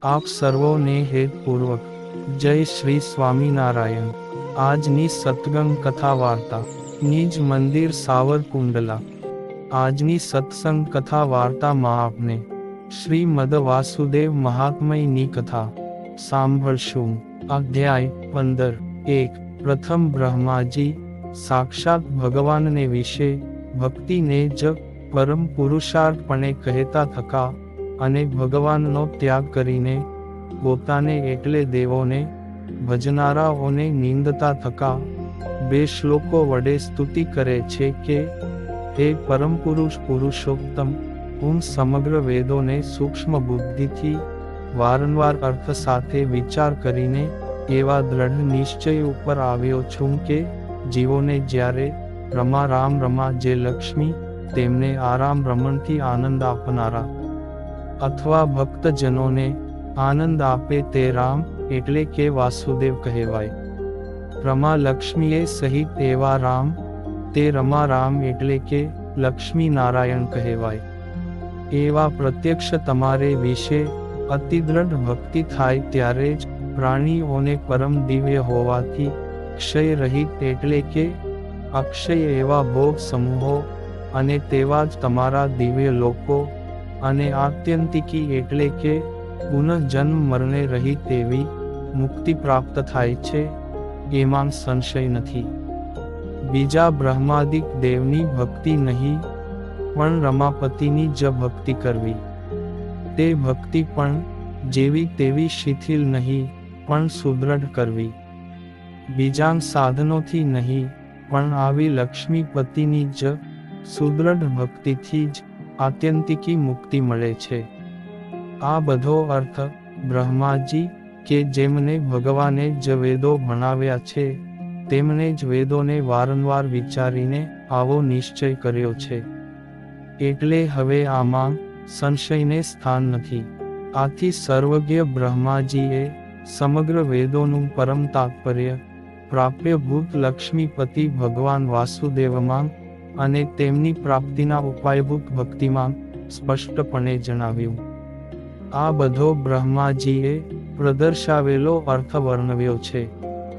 આપ સર્વોને હેતપૂર્વક જય શ્રી સ્વામિનારાયણ। આજની સત્સંગ કથા વાર્તા નિજ મંદિર સાવરકુંડલા। આજની સત્સંગ કથા વાર્તામાં આપને શ્રીમદ વાસુદેવ મહાત્મ્યની કથા સાંભળશું। અધ્યાય 15। પ્રથમ બ્રહ્માજી સાક્ષાત ભગવાનને વિશે ભક્તિને જ પરમ પુરુષાર્થપણે કહેતા થકા અને ભગવાનનો ત્યાગ કરીને પોતાને એટલે દેવોને ભજનારાઓને નિંદતા થકા બે શ્લોકો વડે સ્તુતિ કરે છે કે હે પરમ પુરુષ પુરુષોત્તમ, હું સમગ્ર વેદોને સૂક્ષ્મ બુદ્ધિથી વારંવાર અર્થ સાથે વિચાર કરીને એવા દ્રઢ નિશ્ચય ઉપર આવ્યો છું કે જીવોને જ્યારે રમા રામ રમા જે લક્ષ્મી તેમને આરામ રમણથી આનંદ આપનારા અથવા ભક્તજનોને આનંદ આપે તે રામ એટલે કે વાસુદેવ કહેવાય। રમા લક્ષ્મીએ સહિત એવા રામ તે રમા રામ એટલે કે લક્ષ્મી નારાયણ કહેવાય। એવા પ્રત્યક્ષ તમારે વિશે અતિદ્રઢ ભક્તિ થાય ત્યારે જ પ્રાણીઓને પરમ દિવ્ય હોવાથી ક્ષય રહિત એટલે કે અક્ષય એવા ભોગ સમૂહો અને તેવા જ તમારા દિવ્ય લોકો અને આત્યંતિકી એટલે કે પુનઃજન્મ મરણે રહિત એવી મુક્તિ પ્રાપ્ત થાય છે, એમાં સંશય નથી। બીજા બ્રહ્માદિક દેવની ભક્તિ નહીં, પણ રમાપતિની જ ભક્તિ કરવી। તે ભક્તિ પણ જેવી તેવી શિથિલ નહીં, પણ સુદૃઢ કરવી। બીજા સાધનોથી નહીં, પણ આવી લક્ષ્મીપતિની જ સુદૃઢ ભક્તિથી જ આત્યંતિકી મુક્તિ મળે છે। આ બધો અર્થ બ્રહ્માજી કે જેમને ભગવાને જ વેદો ભણાવ્યા છે તેમને જ વેદોને વારંવાર વિચારીને આવો નિશ્ચય કર્યો છે, એટલે હવે આમાં સંશયને સ્થાન નથી। આથી સર્વજ્ઞ બ્રહ્માજીએ સમગ્ર વેદોનું પરમ તાત્પર્ય પ્રાપ્યભૂત લક્ષ્મીપતિ ભગવાન વાસુદેવમાં અને તેમની પ્રાપ્તિના ઉપાયભૂત ભક્તિમાં સ્પષ્ટપણે જણાવ્યું। આ બધો બ્રહ્માજીએ પ્રદર્શાવેલો અર્થ વર્ણવ્યો છે।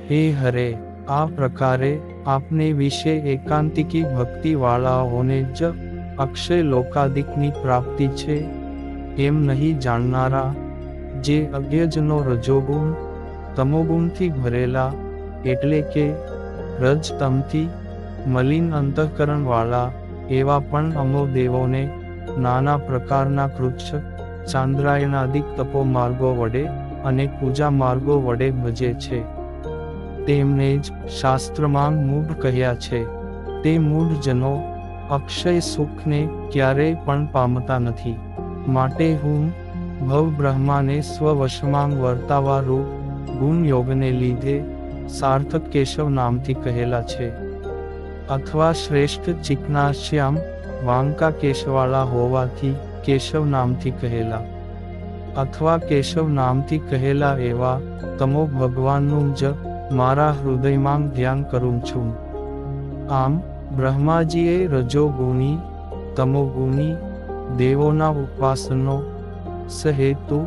હે હરે, આ પ્રકારે આપને વિશે એકાંતિકી ભક્તિવાળાઓને જ અક્ષય લોકાદિકની પ્રાપ્તિ છે એમ નહીં જાણનારા, જે અજ્ઞજનો રજોગુણ તમોગુણથી ભરેલા એટલે કે રજતમથી મલિન અંતઃકરણ વાળા એવા પણ અમો દેવોને નાના પ્રકારના કૃચ્છ ચાંદ્રાયણાદિક તપો માર્ગો વડે અને પૂજા માર્ગો વડે ભજે છે, તેમને જ શાસ્ત્રમાં મૂઢ કહ્યા છે। તે મૂઢજનો અક્ષય સુખને ક્યારેય પણ પામતા નથી, માટે હું ભવ બ્રહ્માને સ્વવશમાં વર્તાવા રૂપ ગુણ યોગને લીધે સાર્થક કેશવ નામથી કહેલા છે, અથવા શ્રેષ્ઠ ચિકનાશ્યામ વાંકા કેશવાળા હોવાથી કેશવ નામથી કહેલા, અથવા કેશવ નામથી કહેલા એવા તમો ભગવાનનું જ મારા હૃદયમાં ધ્યાન કરું છું। આમ બ્રહ્માજીએ રજોગુણી તમોગુણી દેવોના ઉપાસનો સહેતુ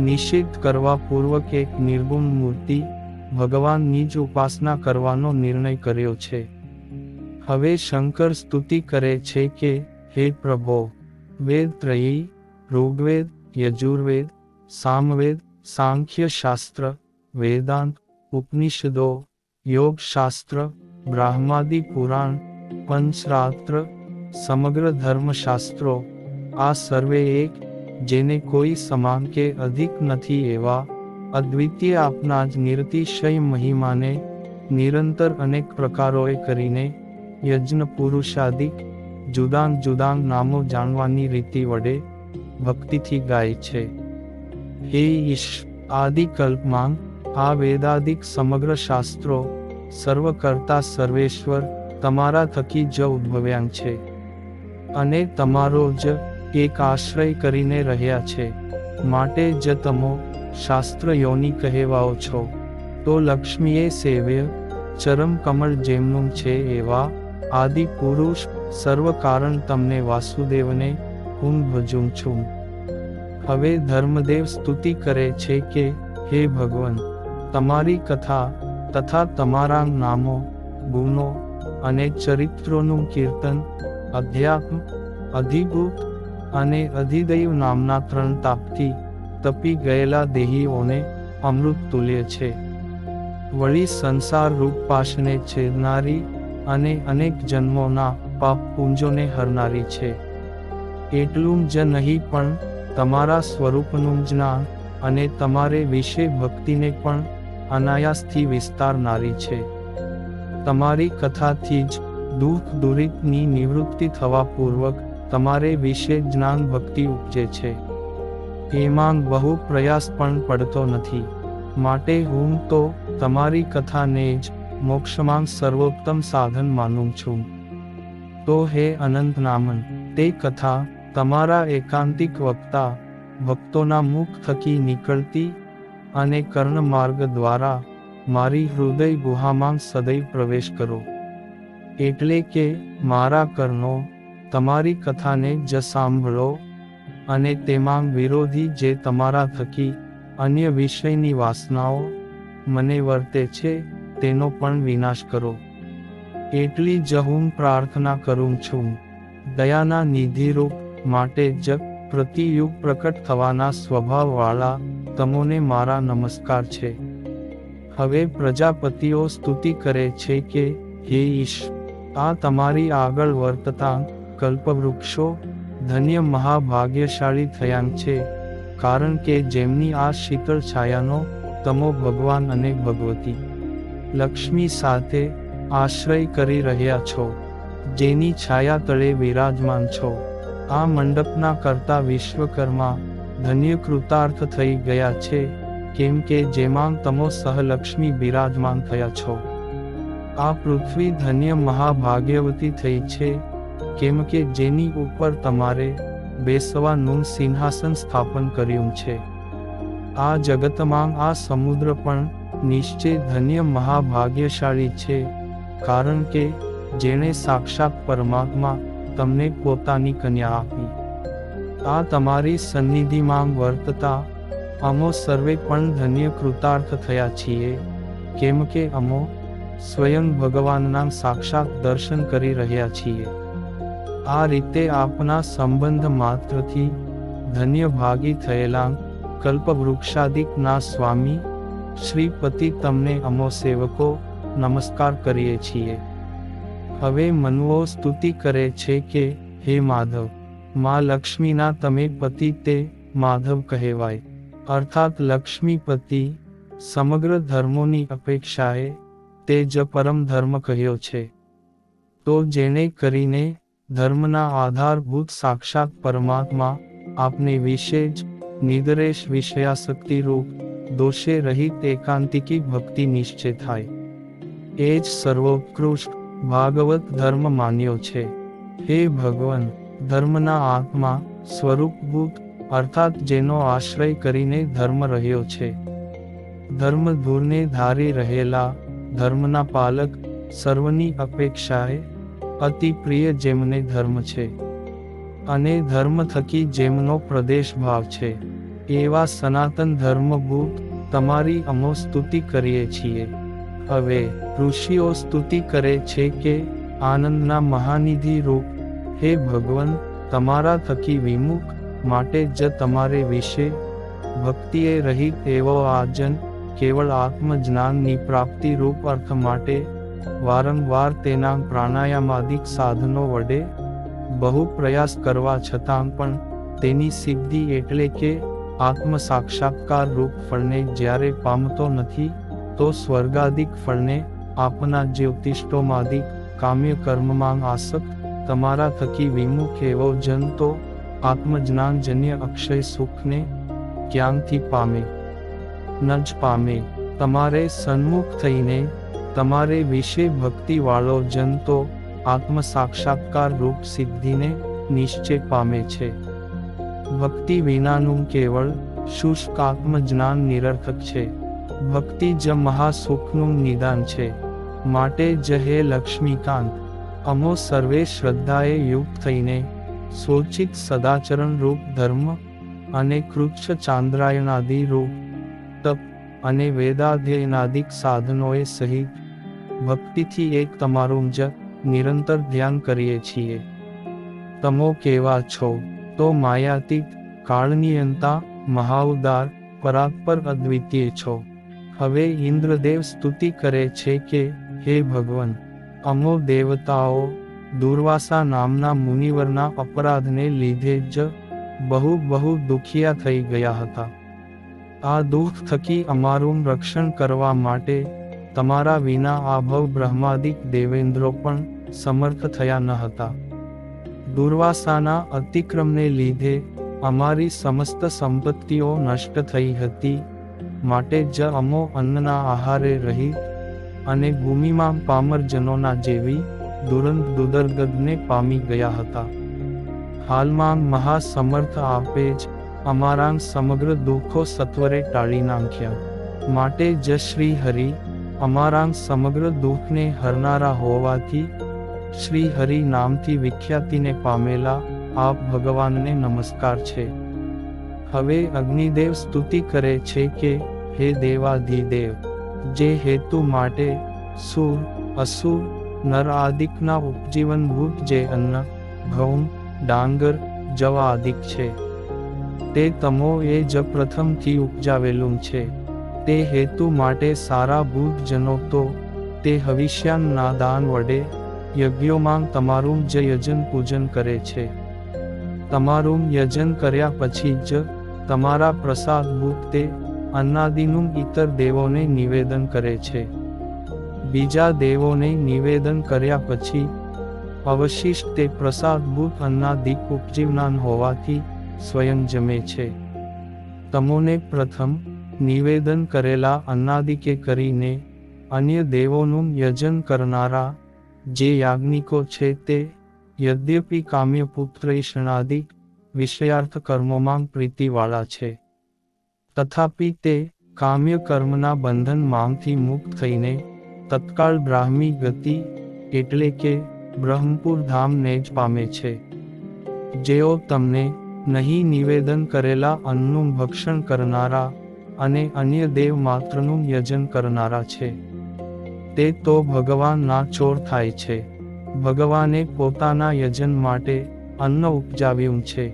નિષેધ કરવા પૂર્વક એક નિર્ગુણ મૂર્તિ ભગવાનની જ ઉપાસના કરવાનો નિર્ણય કર્યો છે। હવે શંકર સ્તુતિ કરે છે કે હે પ્રભો, વેદ ત્રયી ઋગ્વેદ યજુર્વેદ સામવેદ સાંખ્ય શાસ્ત્ર વેદાંત ઉપનિષદો યોગશાસ્ત્ર બ્રાહ્માદિ પુરાણ પંચરાત્ર સમગ્ર ધર્મશાસ્ત્રો આ સર્વે એક, જેને કોઈ સમાન કે અધિક નથી એવા અદ્વિતીય આપના જ નિરતિશય મહિમાને નિરંતર અનેક પ્રકારોએ કરીને યજ્ઞ પુરુષાદિક જુદાં જુદાં નામો જાણવાની રીતિ વડે ભક્તિથી ગાય છે। હે ઈશ, આદિકલ્પમાં આ વેદાદિક સમગ્ર શાસ્ત્રો સર્વ કરતા સર્વેશ્વર તમારા થકી જ ઉદ્ભવ્યાં છે અને તમારો જ એક આશ્રય કરીને રહ્યા છે, માટે જ તમો શાસ્ત્ર યોની કહેવાઓ છો। તો લક્ષ્મીએ સેવ્ય ચરમ કમળ જેમનું છે એવા આદિ પુરુષ સર્વ કારણ તમને વાસુદેવને હું ભજું છું। હવે ધર્મદેવ સ્તુતિ કરે છે કે હે ભગવાન, તમારી કથા તથા તમારા નામો, ગુણો અને ચરિત્રોનું કીર્તન અધ્યાત્મ, અધિભૂત અને અધિદૈવ નામના 3 તાપથી તપી ગયેલા દેહીઓને અમૃત તુલ્ય છે. વળી સંસાર રૂપ પાશને છેદનારી અને અનેક જન્મોના પાપ પુંજોને હરનારી છે. એટલું જ નહીં પણ તમારા સ્વરૂપનું જ્ઞાન અને તમારે વિશે ભક્તિને પણ અનાયાસથી વિસ્તારનારી છે. તમારી કથાથી જ દુઃખ દુરિતની નિવૃત્તિ થવા પૂર્વક તમારે વિશે જ્ઞાન ભક્તિ ઉપજે છે. એમાં બહુ પ્રયાસ પણ પડતો નથી. માટે હું તો તમારી કથાને જ મોક્ષમાં સર્વોત્તમ સાધન માનું છું. તો હે અનંત નામન, તે કથા તમારા એકાંતિક વક્તા ભક્તોના મુખ થકી નીકળતી અને કર્ણ માર્ગ દ્વારા મારી હૃદય ગુહામાં સદૈવ પ્રવેશ કરો. એટલે કે મારા કર્ણો તમારી કથાને જ સાંભળો અને તેમાં વિરોધી જે તમારા થકી અન્ય વિષયની વાસનાઓ મને વર્તે છે તેનો પણ વિનાશ કરો. એટલી જ હું પ્રાર્થના કરું છું. દયાના નિધિરૂપ માટે જ પ્રતિયુગ પ્રકટ થવાના સ્વભાવવાળા તમોને મારા નમસ્કાર છે. હવે પ્રજાપતિઓ સ્તુતિ કરે છે કે હે ઈશ, આ તમારી આગળ વર્તતા કલ્પવૃક્ષો ધન્ય મહાભાગ્યશાળી થયા છે, કારણ કે જેમની આ શીતળ છાયાનો તમો ભગવાન અને ભગવતી લક્ષ્મી સાથે આશ્રય કરી રહ્યા છો, જેની છાયા તળે વિરાજમાન છો. આ મંડપના કરતા વિશ્વકર્મા ધન્ય કૃતાર્થ થઈ ગયા છે, કેમ કે જેમાં તમો સહલક્ષ્મી બિરાજમાન થયા છો. આ પૃથ્વી ધન્ય મહાભાગ્યવતી થઈ છે, કેમ કે જેની ઉપર તમારે બેસવાનું સિંહાસન સ્થાપન કર્યું છે. આ જગતમાં આ સમુદ્ર પણ નિશ્ચય ધન્ય મહાભાગ્યશાળી છે, કારણ કે જેણે સાક્ષાત પરમાત્મા તમને પોતાની કન્યા આપી. આ તમારી સન્નિધિમાં વર્તતા અમો સર્વે પણ ધન્ય કૃતાર્થ થયા છીએ, કેમ કે અમો સ્વયં ભગવાનના સાક્ષાત દર્શન કરી રહ્યા છીએ. આ રીતે આપના સંબંધ માત્રથી ધન્ય ભાગી થયેલા કલ્પવૃક્ષાદિકના સ્વામી શ્રીપતિ તમને અમો સેવકો નમસ્કાર કરીએ છીએ. હવે મનુઓ સ્તુતિ કરે છે કે હે માધવ, માં લક્ષ્મીના તમે પતિ તે માધવ કહેવાય, અર્થાત લક્ષ્મીપતિ. સમગ્ર ધર્મોની અપેક્ષાએ તે જ પરમ ધર્મ કહ્યો છે. તો જેને કરીને ધર્મના આધારભૂત સાક્ષાત પરમાત્મા આપને વિશે જ નિદરેશ વિષયાસક્તિ રૂપ દોષે રહિત એકાંતિકી ભક્તિ નિશ્ચય થાય. એ જ સર્વોત્કૃષ્ટ ભાગવત ધર્મ માન્યો છે. હે ભગવાન, ધર્મના આત્મા સ્વરૂપભૂત અર્થાત જેનો આશ્રય કરીને ધર્મ રહ્યો છે, ધર્મ ધૂરને ધારી રહેલા ધર્મના પાલક, સર્વની અપેક્ષાએ અતિ પ્રિય જેમને ધર્મ છે અને ધર્મ થકી જેમનો પ્રદેશ ભાવ છે, એવા સનાતન ધર્મભૂત તમારી અમો સ્તુતિ કરીએ છીએ. હવે ઋષિઓ સ્તુતિ કરે છે કે આનંદના મહાનિધિ રૂપ હે ભગવાન, તમારા થકી વિમુખ માટે જ તમારે વિશે ભક્તિએ રહિત એવો આજન કેવળ આત્મજ્ઞાનની પ્રાપ્તિ રૂપ અર્થ માટે વારંવાર તેના પ્રાણાયામાદિક સાધનો વડે બહુ પ્રયાસ કરવા છતાં પણ તેની સિદ્ધિ એટલે કે આત્મ સાક્ષાત્કાર રૂપ ફળને જ્યારે પામતો નથી, તો સ્વર્ગાદિક ફળને આપના જ્યોતિષ્ઠોમાદિક કામ્ય કર્મમાં આસક્ત તમારા થકી વિમુખ એવો જન તો આત્મજ્ઞાનજન્ય અક્ષય સુખને ક્યાંથી પામે? ન જ પામે. તમારે સન્મુખ થઈને તમારે વિશે ભક્તિવાળો જન તો આત્મ સાક્ષાત્કાર રૂપ સિદ્ધિને નિશ્ચય પામે છે. ભક્તિ વિનાનું કેવળ શુષ્ક આત્મજ્ઞાન નિરર્થક છે. ભક્તિ જ મહાસુખનું નિદાન છે. માટે જ હે લક્ષ્મીકાંત, અમો સર્વે શ્રદ્ધાએ યુક્ત થઈને સોચિત સદાચરણ રૂપ ધર્મ અને કૃચ્છ ચાંદ્રાયણાદિ રૂપ તપ અને વેદાધ્યયનાદિક સાધનોએ સહિત ભક્તિથી એક તમારું જ નિરંતર ધ્યાન કરીએ છીએ. તમો કેવા છો? તો માયાતીત, કાળનિયંતા, મહાઉદાર, પરાત્પર અદ્વિતીય છો. હવે ઇન્દ્રદેવ સ્તુતિ કરે છે કે, હે ભગવાન, અમો દેવતાઓ દુર્વાસા નામના મુનિવરના અપરાધને લીધે જ બહુ દુખિયા થઈ ગયા હતા. આ દુઃખ થકી અમારું રક્ષણ કરવા માટે તમારા વિના આ ભવ બ્રહ્માદિક દેવેન્દ્રો પણ સમર્થ થયા ન હતા. દુર્વાસાના અતિક્રમને લીધે અમારી સમસ્ત સંપત્તિઓ નષ્ટ થઈ હતી, માટે જ અમો અન્નના આહારે રહિત અને ભૂમિમાં પામરજનોના જેવી દુરંત દુર્ગંધને પામી ગયા હતા. હાલમાં મહાસમર્થ આપે જ અમારા સમગ્ર દુઃખો સત્વરે ટાળી નાખ્યા. માટે જ શ્રી હરિ અમારા સમગ્ર દુઃખને હરનારા હોવાથી શ્રી હરિ નામથી વિખ્યાતિને પામેલા આપ ભગવાનને નમસ્કાર છે. હવે અગ્નિદેવ સ્તુતિ કરે છે કે, હે દેવાધિદેવ, જે હેતુ માટે સુર, અસુર, નર આદિકના ઉપજીવનભૂત જે અન્ન, ઘઉં, ડાંગર, જવ આદિક છે, તે તમો એ જ પ્રથમથી ઉપજાવેલું છે. તે હેતુ માટે સારા ભૂતજનો તો તે હવિષ્યાના દાન વડે યજ્ઞોમાં તમારું જ યજન પૂજન કરે છે. તમારું યજન કર્યા પછી જ તમારા પ્રસાદભૂત તે અન્નાદિનું ઇતર દેવોને નિવેદન કરે છે. બીજા દેવોને નિવેદન કર્યા પછી અવશિષ્ટ તે પ્રસાદભૂત અન્નાદિક ઉપજીવનાન હોવાથી સ્વયં જમે છે. તમોને પ્રથમ નિવેદન કરેલા અન્નાદિકે કરીને અન્ય દેવોનું યજન કરનારા જે યાજ્ઞિકો છે તે યદ્યપિ કામ્યપુત્રૈષણાદિક વિષયાર્થ કર્મોમાં પ્રીતિવાળા છે, તથાપિ તે કામ્ય કર્મના બંધનમાંથી મુક્ત થઈને તત્કાળ બ્રાહ્મી ગતિ એટલે કે બ્રહ્મપુર ધામને જ પામે છે. જેઓ તમને નહીં નિવેદન કરેલા અન્નનું ભક્ષણ કરનારા અને અન્ય દેવ માત્રનું યજન કરનારા છે, તે તો ભગવાનના ચોર થાય છે. ભગવાને પોતાના યજન માટે અન્ન ઉપજાવ્યું છે,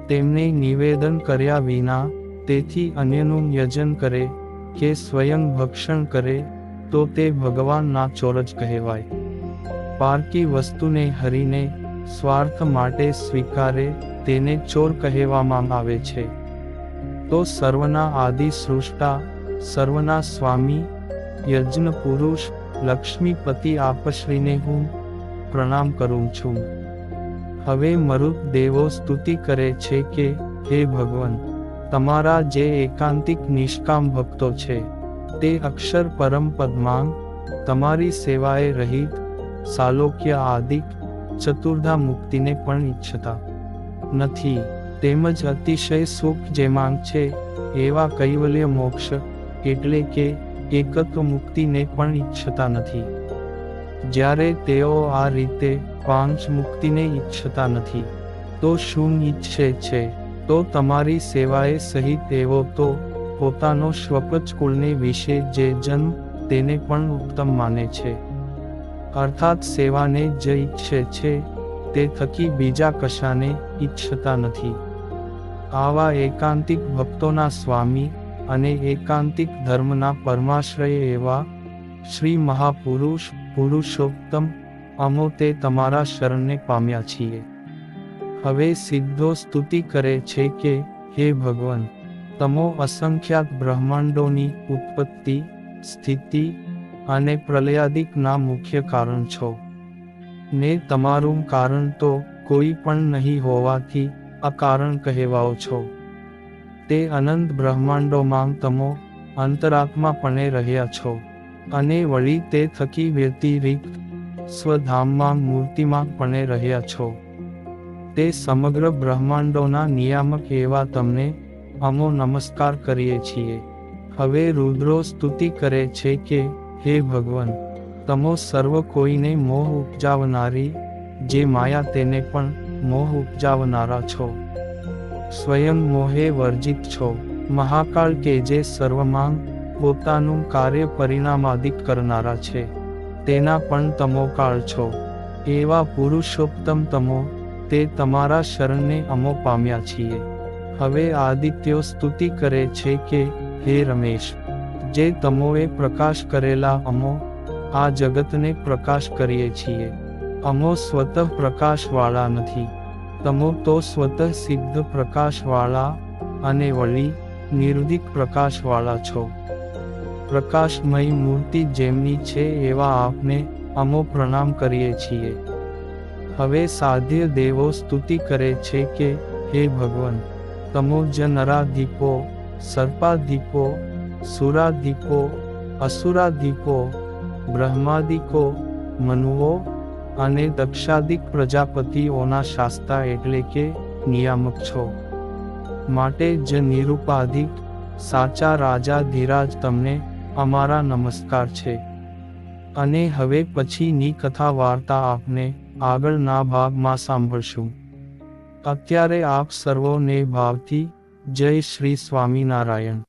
તેમને નિવેદન કર્યા વિના તેથી અન્યનું યજન કરે કે સ્વયં ભક્ષણ કરે તો તે ભગવાનના ચોર જ કહેવાય. પારકી વસ્તુને હરીને સ્વાર્થ માટે સ્વીકારે તેને ચોર કહેવામાં આવે છે. તો સર્વના આદિ સૃષ્ટા, સર્વના સ્વામી, યજ્ઞ પુરુષ, લક્ષ્મીપતિ આપશ્રીને હું પ્રણામ કરું છું. હવે મરુત દેવો સ્તુતિ કરે છે કે, હે ભગવાન, તમારા જે એકાંતિક નિષ્કામ ભક્તો છે તે અક્ષર પરમ પદમાં તમારી સેવાએ રહિત સાલોક્ય આદિક ચતુર્ધા મુક્તિને પણ ઈચ્છતા નથી, તેમજ અતિશય સુખ જે માંગ છે એવા કૈવલ્ય મોક્ષ એટલે કે એકત્વ મુક્તિને પણ ઈચ્છતા નથી. જ્યારે તેઓ આ રીતે પાંચ મુક્તિને ઈચ્છતા નથી તો શું ઈચ્છે છે? તો તમારી સેવાએ સહિત એવો તો પોતાનો શ્વપચ કુળને વિશે જે જન્મ તેને પણ ઉત્તમ માને છે, અર્થાત સેવાને જ ઈચ્છે છે, તે થકી બીજા કશાને ઈચ્છતા નથી. આવા એકાંતિક ભક્તોના સ્વામી અને એકાંતિક ધર્મના પરમાશ્રય એવા શ્રી મહાપુરુષ પુરુષોત્તમ અમો તે તમારા શરણને પામ્યા છીએ. હવે સિદ્ધો સ્તુતિ કરે છે કે, હે ભગવાન, તમો અસંખ્યાત બ્રહ્માંડોની ઉત્પત્તિ, સ્થિતિ અને પ્રલયાદિકના મુખ્ય કારણ છો, ને તમારું કારણ તો કોઈ પણ નહીં હોવાથી અકારણ કહેવાઓ છો. તે અનંત બ્રહ્માંડોમાં તમો અંતરાત્માપણે રહ્યા છો, અને વળી તે થકી વ્યતિરિક્ત સ્વધામમાં મૂર્તિમાં પણ રહ્યા છો. તે સમગ્ર બ્રહ્માંડોના નિયામક એવા તમને અમો નમસ્કાર કરીએ છીએ. હવે રુદ્રો સ્તુતિ કરે છે કે, હે ભગવાન, તમો સર્વ કોઈને મોહ ઉપજાવનારી જે માયા તેને પણ મોહ ઉપજાવનારા છો. સ્વયં મોહે વર્જિત છો. મહાકાળ કે જે સર્વમાં પોતાનું કાર્ય પરિણામાદિક કરનારા છે, તેના પણ તમો કાળ છો. એવા પુરુષોત્તમ તમો, તે તમારા શરણને અમો પામ્યા છીએ. હવે આદિત્યો સ્તુતિ કરે છે કે, હે રમેશ, જે તમોએ પ્રકાશ કરેલા અમો, આ જગતને પ્રકાશ કરીએ છીએ. અમો સ્વતઃ પ્રકાશવાળા નથી. તમો તો સ્વતઃ સિદ્ધ પ્રકાશવાળા અને વળી નિર્દિક પ્રકાશવાળા છો. પ્રકાશમય મૂર્તિ જેમની છે એવા આપને અમો પ્રણામ કરીએ છીએ. હવે સાધ્ય દેવો સ્તુતિ કરે છે કે, હે ભગવાન, તમો જ નરાધિપો, સર્પાધિપો, સુરાધિપો, અસુરાધિપો, બ્રહ્માદિકો, મનુઓ અને દક્ષાદિક પ્રજાપતિઓના શાસ્તા એટલે કે નિયામક છો. માટે જ નિરુપાધિક સાચા રાજાધિરાજ તમને અમારા નમસ્કાર છે. અને હવે પછીની કથા વાર્તા આપને આગળના ભાગમાં સાંભળશું. અત્યારે આપ સર્વોને ભાવથી જય શ્રી સ્વામિનારાયણ.